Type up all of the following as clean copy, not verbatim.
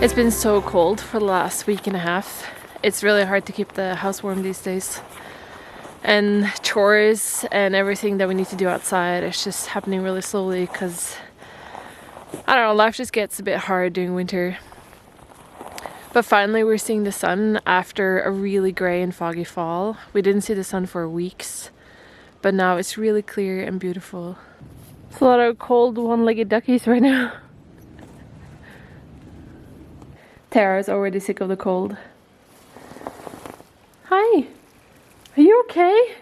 It's been so cold for the last week and a half. It's really hard to keep the house warm these days. And chores and everything that we need to do outside is just happening really slowly because, I don't know, life just gets a bit hard during winter. But finally we're seeing the sun after a really grey and foggy fall. We didn't see the sun for weeks, but now it's really clear and beautiful. It's a lot of cold one-legged duckies right now. Tara's already sick of the cold. Hi, are you okay?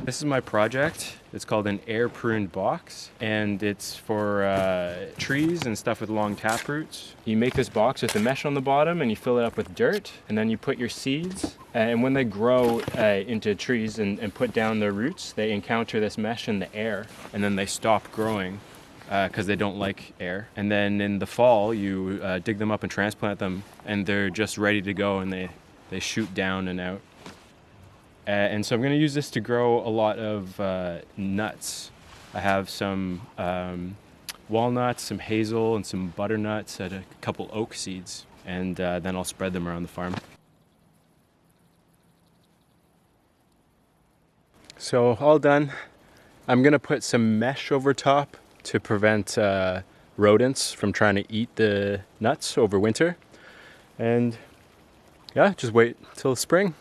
This is my project. It's called an air pruned box, and it's for trees and stuff with long tap roots. You make this box with a mesh on the bottom and you fill it up with dirt, and then you put your seeds, and when they grow into trees and put down their roots, they encounter this mesh in the air, and then they stop growing because they don't like air. And then in the fall you dig them up and transplant them, and they're just ready to go, and they shoot down and out. And so I'm going to use this to grow a lot of nuts. I have some walnuts, some hazel, and some butternuts, and a couple oak seeds. And then I'll spread them around the farm. So all done. I'm going to put some mesh over top to prevent rodents from trying to eat the nuts over winter. And yeah, just wait till spring.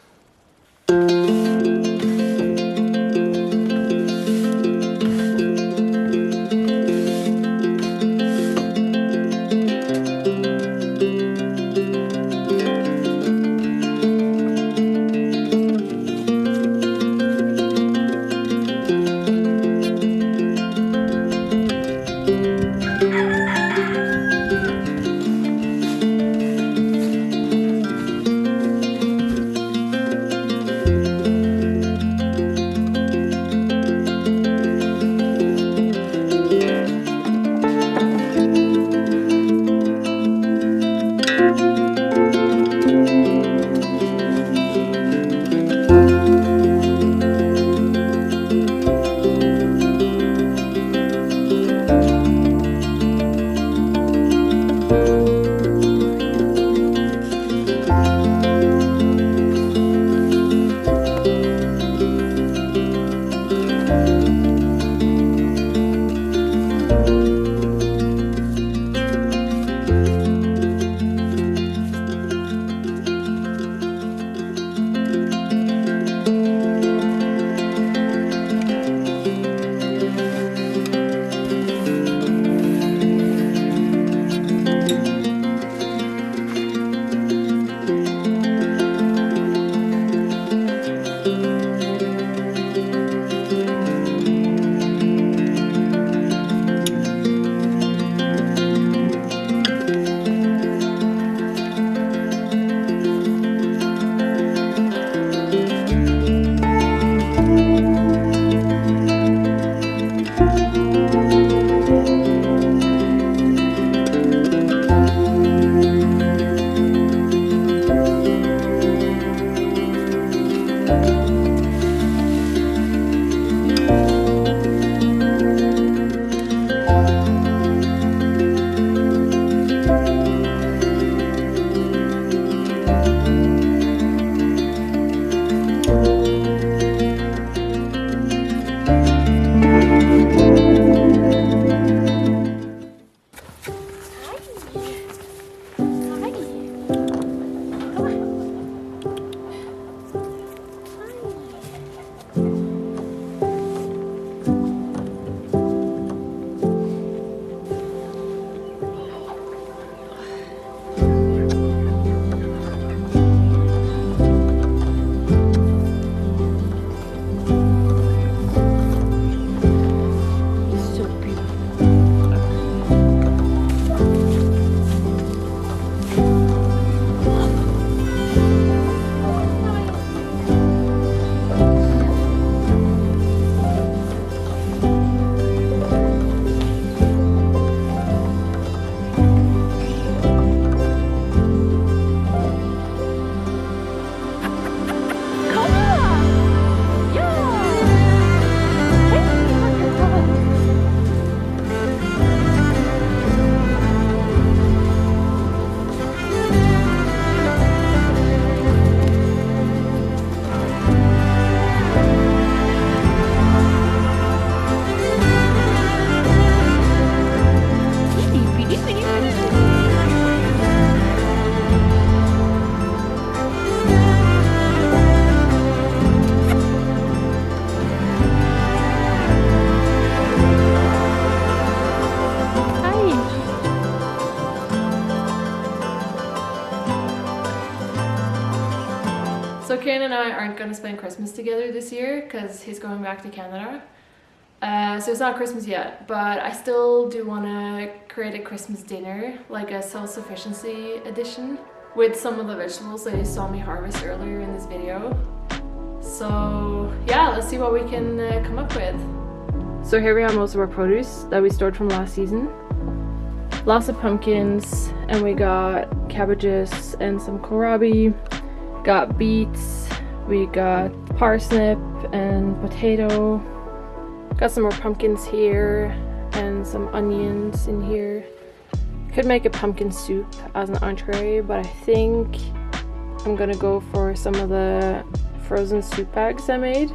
So Kieran and I aren't going to spend Christmas together this year because he's going back to Canada. So it's not Christmas yet, but I still do want to create a Christmas dinner, like a self-sufficiency edition, with some of the vegetables that you saw me harvest earlier in this video. So yeah, let's see what we can come up with. So here we have most of our produce that we stored from last season. Lots of pumpkins, and we got cabbages and some kohlrabi, got beets, we got parsnip and potato, got some more pumpkins here and some onions in here. Could make a pumpkin soup as an entree, but I think I'm gonna go for some of the frozen soup bags I made.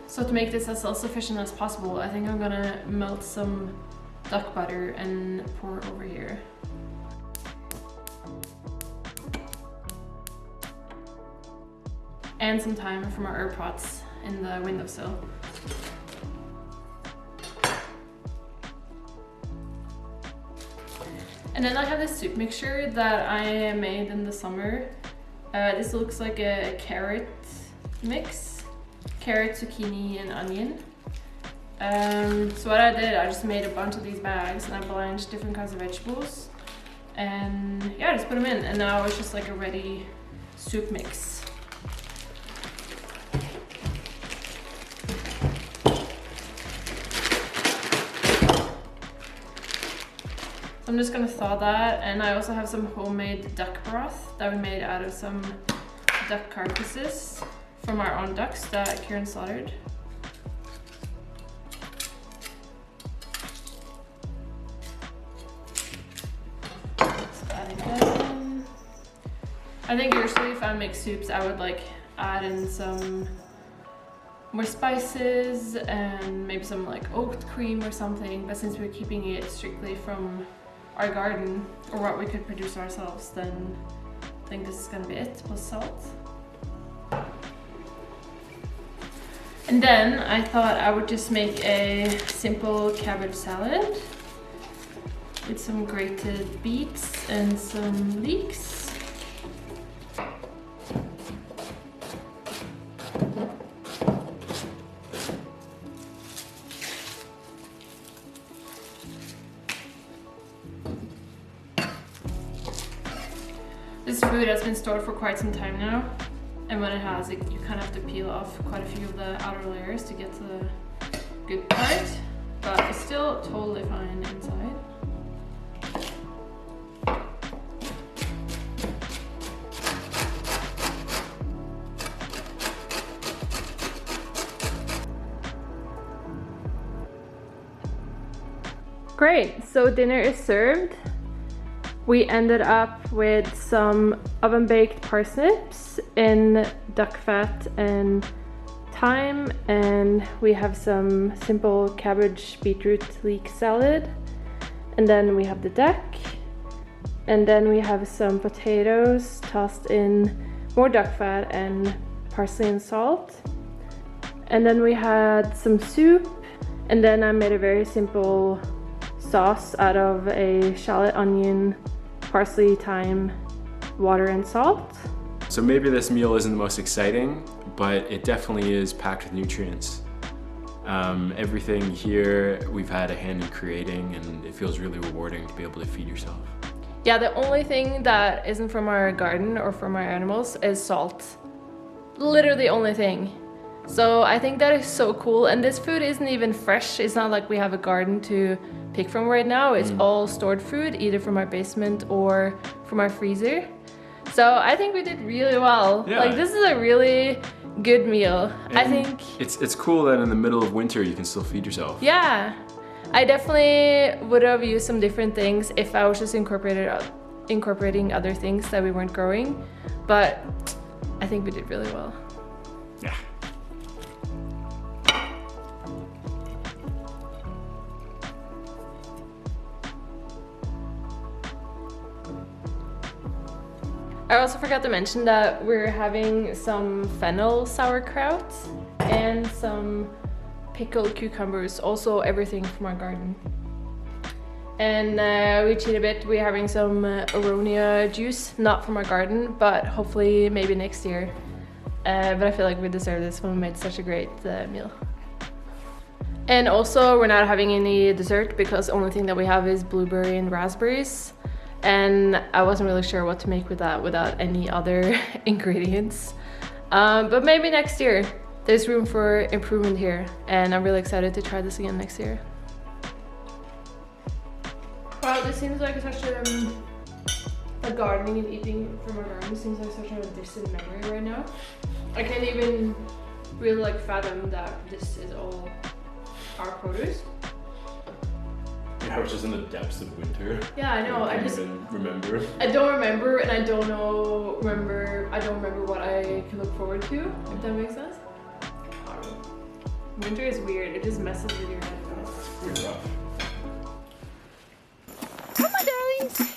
So to make this as self-sufficient as possible, I think I'm gonna melt some duck butter and pour over here. And some thyme from our herb pots in the windowsill. And then I have this soup mixture that I made in the summer. This looks like a carrot mix. Carrot, zucchini, and onion. So what I did, I just made a bunch of these bags and I blanched different kinds of vegetables. And yeah, I just put them in, and now it's just like a ready soup mix. So I'm just gonna thaw that, and I also have some homemade duck broth that we made out of some duck carcasses from our own ducks that Kieran slaughtered. Just adding that in. I think usually if I make soups, I would like add in some more spices and maybe some like oat cream or something, but since we're keeping it strictly from our garden or what we could produce ourselves, then I think this is gonna be it, plus salt. And then I thought I would just make a simple cabbage salad with some grated beets and some leeks. This food has been stored for quite some time now. And when it has it, you kind of have to peel off quite a few of the outer layers to get to the good part, but it's still totally fine inside. Great, so dinner is served. We ended up with some oven-baked parsnips in duck fat and thyme, and we have some simple cabbage beetroot leek salad, and then we have the duck, and then we have some potatoes tossed in more duck fat and parsley and salt, and then we had some soup, and then I made a very simple sauce out of a shallot, onion, parsley, thyme, water, and salt. So maybe this meal isn't the most exciting, but it definitely is packed with nutrients. Everything here we've had a hand in creating, and it feels really rewarding to be able to feed yourself. Yeah, the only thing that isn't from our garden or from our animals is salt. Literally the only thing. So I think that is so cool, and this food isn't even fresh. It's not like we have a garden to pick from right now. It's all stored food, either from our basement or from our freezer. So I think we did really well. Yeah. Like, this is a really good meal. And I think it's cool that in the middle of winter you can still feed yourself. yeah, I definitely would have used some different things if I was just incorporating other things that we weren't growing, but I think we did really well. Yeah. I also forgot to mention that we're having some fennel sauerkraut and some pickled cucumbers, also everything from our garden. And we cheat a bit, we're having some aronia juice, not from our garden, but hopefully maybe next year. But I feel like we deserve this when we made such a great meal. And also we're not having any dessert because the only thing that we have is blueberry and raspberries. And I wasn't really sure what to make with that without any other ingredients. But maybe next year. There's room for improvement here, and I'm really excited to try this again next year. Wow, this seems like such a gardening and eating from our garden seems like such a distant memory right now. I can't even really like fathom that this is all our produce. Yeah, we're just in the depths of winter. Yeah, I know. I don't even remember. I don't remember, and I don't remember what I can look forward to, if that makes sense. Winter is weird. It just messes with your head. We're rough. Come on, darlings.